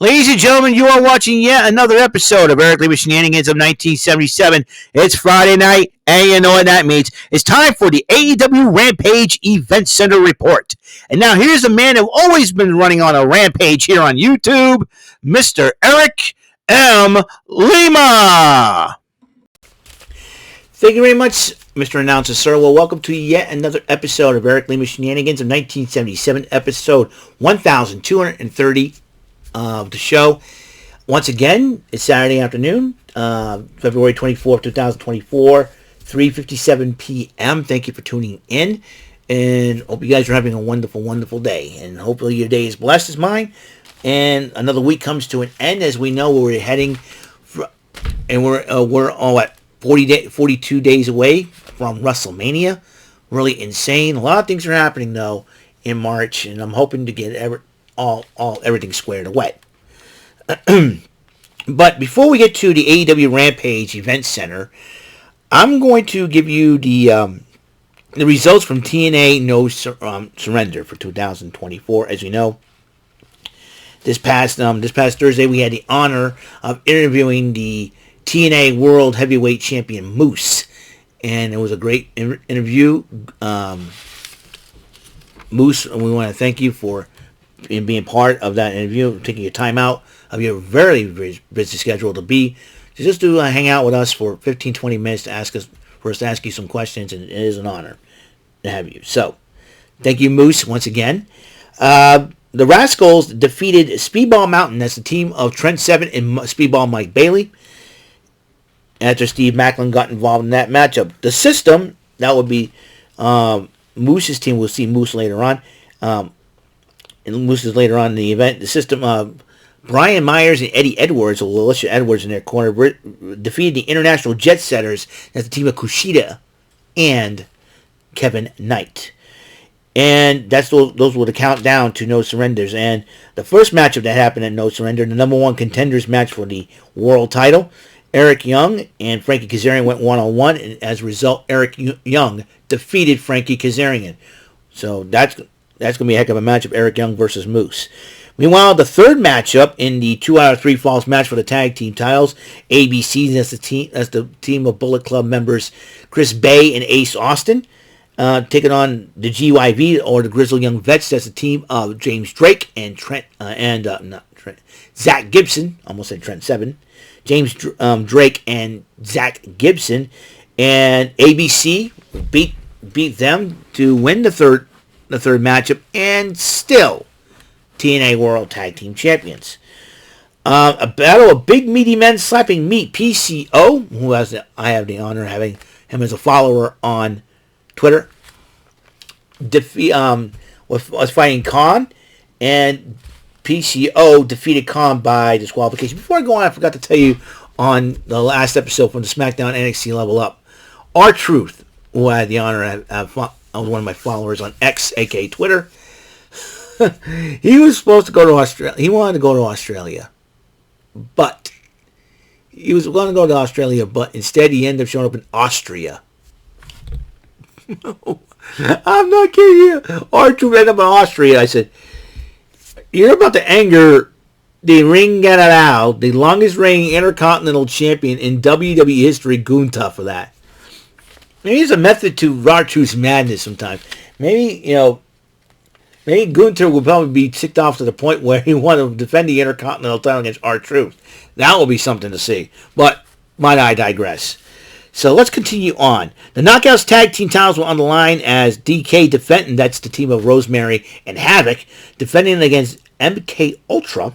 Ladies and gentlemen, you are watching yet another episode of Eric Lima Shenanigans of 1977. It's Friday night, and you know what that means. It's time for the AEW Rampage Event Center Report. And now here's a man who's always been running on a rampage here on YouTube, Mr. Eric M. Lima. Thank you very much, Mr. Announcer, sir. Well, welcome to yet another episode of Eric Lima Shenanigans of 1977, episode 1230 of the show. Once again, it's Saturday afternoon, February 24th, 2024, 3:57 p.m. Thank you for tuning in, and hope you guys are having a wonderful, wonderful day, and hopefully your day is blessed as mine, and another week comes to an end. As we know, we're heading, and we're all at 42 days away from WrestleMania. Really insane. A lot of things are happening, though, in March, and I'm hoping to get everything squared away. But before we get to the AEW Rampage Event Center, I'm going to give you the results from TNA No Surrender for 2024. As you know, this past Thursday we had the honor of interviewing the TNA World Heavyweight Champion Moose, and it was a great interview. Moose, we want to thank you for being part of that interview, taking your time out of your very, very busy schedule just to hang out with us for 15-20 minutes to ask you some questions, and it is an honor to have you. So, thank you, Moose, once again. The Rascals defeated Speedball Mountain. That's the team of Trent Seven and Speedball Mike Bailey, after Steve Macklin got involved in that matchup. The System, that would be Moose's team. We'll see Moose later on. And Moose is later on in the event. The System, Brian Myers and Eddie Edwards, or Alicia Edwards in their corner, defeated the International Jet Setters. That's the team of Kushida and Kevin Knight. And those were the countdown to No Surrenders. And the first matchup that happened at No Surrender, the number one contenders match for the world title, Eric Young and Frankie Kazarian went one-on-one, and as a result, Eric Young defeated Frankie Kazarian. So that's going to be a heck of a matchup, Eric Young versus Moose. Meanwhile, the third matchup in the 2 out of 3 falls match for the tag team titles, ABC, that's the team of Bullet Club members Chris Bay and Ace Austin, taking on the GYV, or the Grizzled Young Vets. That's the team of James Drake and Zach Gibson. Almost said Trent Seven. James Drake and Zach Gibson, and ABC beat them to win the third matchup, and still TNA World Tag Team Champions. A battle of big meaty men slapping meat. PCO, who I have the honor of having him as a follower on Twitter, was fighting Khan, and PCO defeated Khan by disqualification. Before I go on, I forgot to tell you on the last episode from the SmackDown NXT Level Up, R-Truth, who I had the honor of was one of my followers on X, aka Twitter. He was supposed to go to Australia. He wanted to go to Australia, but instead he ended up showing up in Austria. I'm not kidding you. R-Truth ended up in Austria. I said, you're about to anger the Ring General, the longest reigning Intercontinental Champion in WWE history, Gunther, for that. Maybe there's a method to R-Truth's madness sometimes. Maybe Gunther would probably be ticked off to the point where he wanted to defend the Intercontinental title against R-Truth. That will be something to see. But might I digress. So let's continue on. The Knockouts Tag Team titles were on the line as DK defending, that's the team of Rosemary and Havoc, defending against MK Ultra.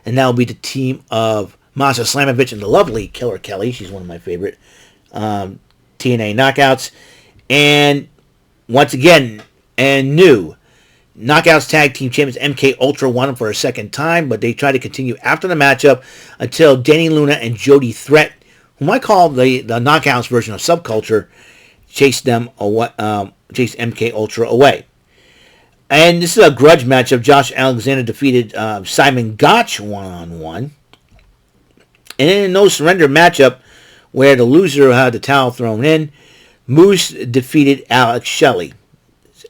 And that will be the team of Masha Slamovich and the lovely Killer Kelly. She's one of my favorite TNA Knockouts. And once again, and new Knockouts Tag Team Champions MK Ultra won them for a second time, but they tried to continue after the matchup until Danny Luna and Jody Threat, whom I call the Knockouts version of Subculture, chased MK Ultra away. And this is a grudge matchup. Josh Alexander defeated Simon Gotch one-on-one. And in a No Surrender matchup, where the loser had the towel thrown in, Moose defeated Alex Shelley,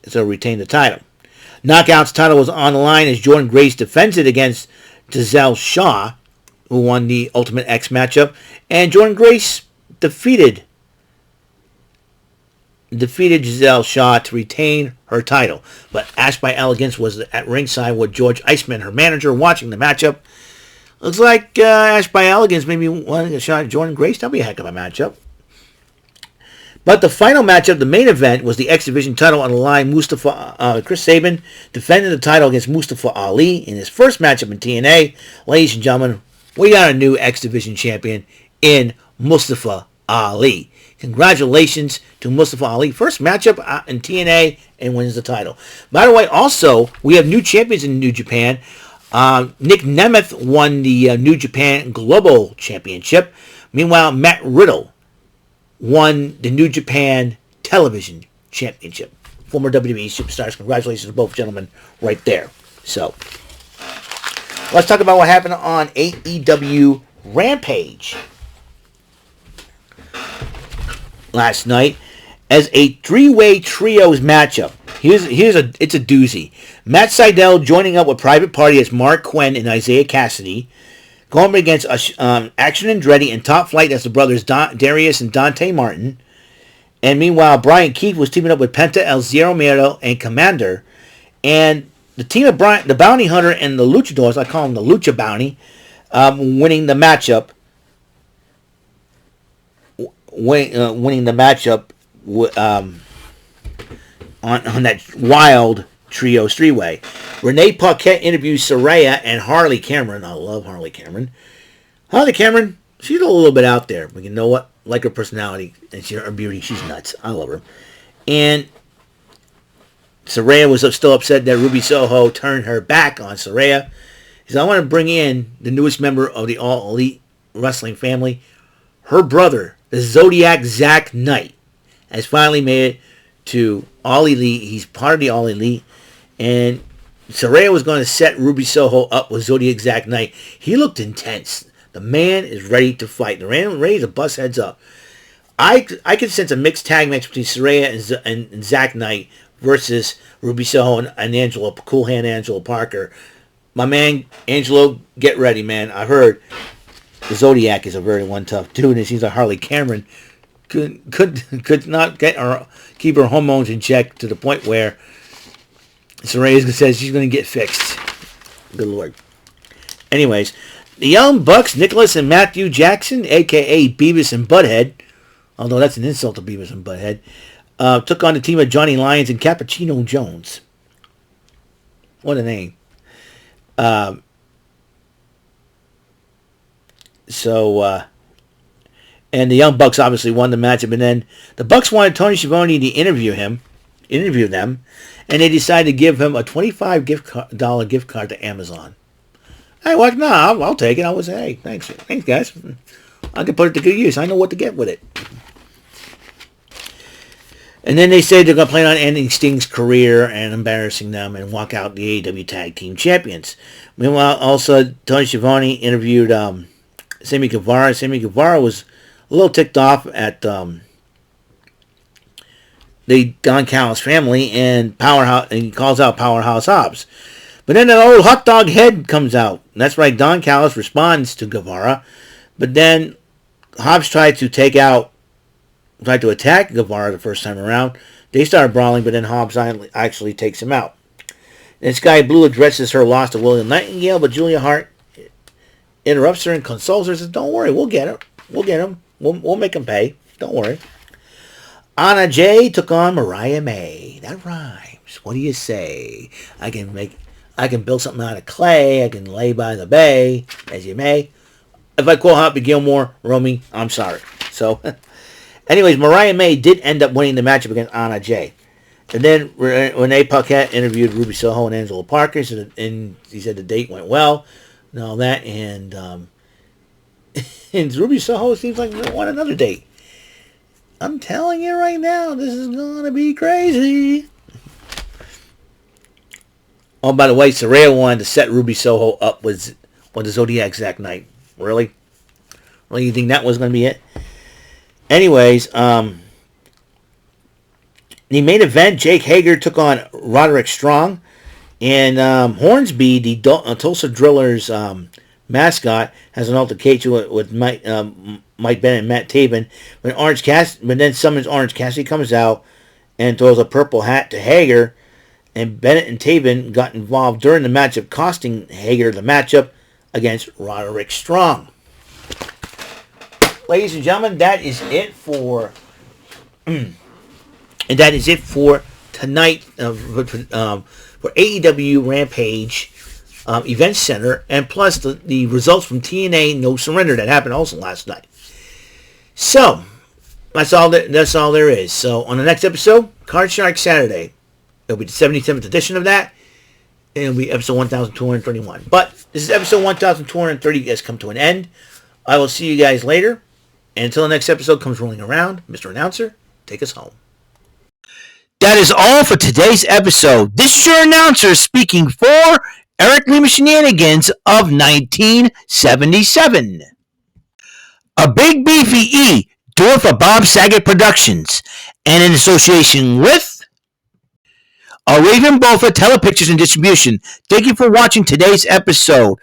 so retained the title. Knockouts title was on the line as Jordan Grace defends it against Giselle Shaw, who won the Ultimate X matchup, and Jordan Grace defeated Giselle Shaw to retain her title. But Ash by Elegance was at ringside with George Iceman, her manager, watching the matchup. Looks like Ash by Elegance maybe wanting a shot at Jordan Grace. That'll be a heck of a matchup. But the final matchup, the main event, was the X Division title on the line. Chris Sabin defended the title against Mustafa Ali in his first matchup in TNA. Ladies and gentlemen, we got a new X Division champion in Mustafa Ali. Congratulations to Mustafa Ali. First matchup in TNA and wins the title. By the way, also, we have new champions in New Japan. Nick Nemeth won the New Japan Global Championship. Meanwhile, Matt Riddle won the New Japan Television Championship. Former WWE superstars. Congratulations to both gentlemen right there. So, let's talk about what happened on AEW Rampage last night as a three-way trios matchup. It's a doozy. Matt Sydal joining up with Private Party as Mark Quinn and Isaiah Cassidy, going up against Action Andretti and Top Flight as the brothers Darius and Dante Martin. And meanwhile, Brian Keith was teaming up with Penta El Zero Miedo and Commander. And the team of the Bounty Hunter and the Luchadors, I call them the Lucha Bounty, winning the matchup. Winning the matchup on that wild trios three-way. Renee Paquette interviews Saraya and Harley Cameron. I love Harley Cameron. Harley Cameron, she's a little bit out there, but you know what? Like her personality and her beauty, she's nuts. I love her. And Saraya was still upset that Ruby Soho turned her back on Saraya. He said, I want to bring in the newest member of the All Elite Wrestling family. Her brother, the Zodiac Zack Knight, has finally made it to All Elite. He's part of the All Elite. And Saraya was going to set Ruby Soho up with Zodiac Zack Knight. He looked intense. The man is ready to fight. The man is ready to bust heads up. I could sense a mixed tag match between Saraya and Zack Knight versus Ruby Soho and Angelo, Cool Hand Angelo Parker. My man, Angelo, get ready, man. I heard the Zodiac is a very one tough dude, and it seems like Harley Cameron could not keep her hormones in check to the point where Saraya says she's going to get fixed. Good Lord. Anyways, the Young Bucks, Nicholas and Matthew Jackson, a.k.a. Beavis and Butthead, although that's an insult to Beavis and Butthead, took on the team of Johnny Lyons and Cappuccino Jones. What a name. And the Young Bucks obviously won the matchup, and then the Bucks wanted Tony Schiavone to interview them, and they decided to give him a $25 gift card to Amazon. Hey, what? No, I'll take it. I was, hey, thanks guys. I can put it to good use. I know what to get with it. And then they say they're going to plan on ending Sting's career and embarrassing them and walk out the AEW Tag Team Champions. Meanwhile, also, Tony Schiavone interviewed Sammy Guevara. Sammy Guevara was a little ticked off at the Don Callis family and Powerhouse, and he calls out Powerhouse Hobbs. But then an old hot dog head comes out. And that's right, Don Callis responds to Guevara. But then Hobbs tried to attack Guevara the first time around. They started brawling, but then Hobbs actually takes him out. And Sky Blue addresses her loss to William Nightingale, but Julia Hart interrupts her and consoles her. Says, "Don't worry, we'll get him. We'll get him. We'll make him pay. Don't worry." Anna Jay took on Mariah May. That rhymes. What do you say? I can build something out of clay. I can lay by the bay, as you may. If I quote Happy Gilmore, Romy, I'm sorry. So, anyways, Mariah May did end up winning the matchup against Anna Jay. And then Renee Paquette interviewed Ruby Soho and Angela Parker, and he said the date went well and all that. And, and Ruby Soho seems like they want another date. I'm telling you right now, this is going to be crazy. Oh, by the way, Saraya wanted to set Ruby Soho up with the Zodiac Zack Knight. Really? Really, you think that was going to be it? Anyways, the main event, Jake Hager took on Roderick Strong. And Hornsby, the Tulsa Drillers mascot, has an altercation with Mike Bennett and Matt Taven. When then summons Orange Cassidy comes out and throws a purple hat to Hager, and Bennett and Taven got involved during the matchup, costing Hager the matchup against Roderick Strong. Ladies and gentlemen, that is it for tonight for AEW Rampage Event Center, and plus the results from TNA No Surrender that happened also last night. So that's all there is. So on the next episode, Card Shark Saturday, it'll be the 77th edition of that, and it'll be episode 1231. But this is episode 1230 has come to an end. I will see you guys later. And until the next episode comes rolling around, Mr. Announcer, take us home. That is all for today's episode. This is your announcer speaking for Eric Lima Shenanigans of 1977. A Big Beefy E, do it for Bob Saget Productions, and in association with a Raven Bofa Telepictures and Distribution. Thank you for watching today's episode.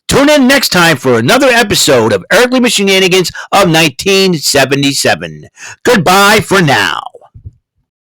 Tune in next time for another episode of Eric Lima Shenanigans of 1977. Goodbye for now.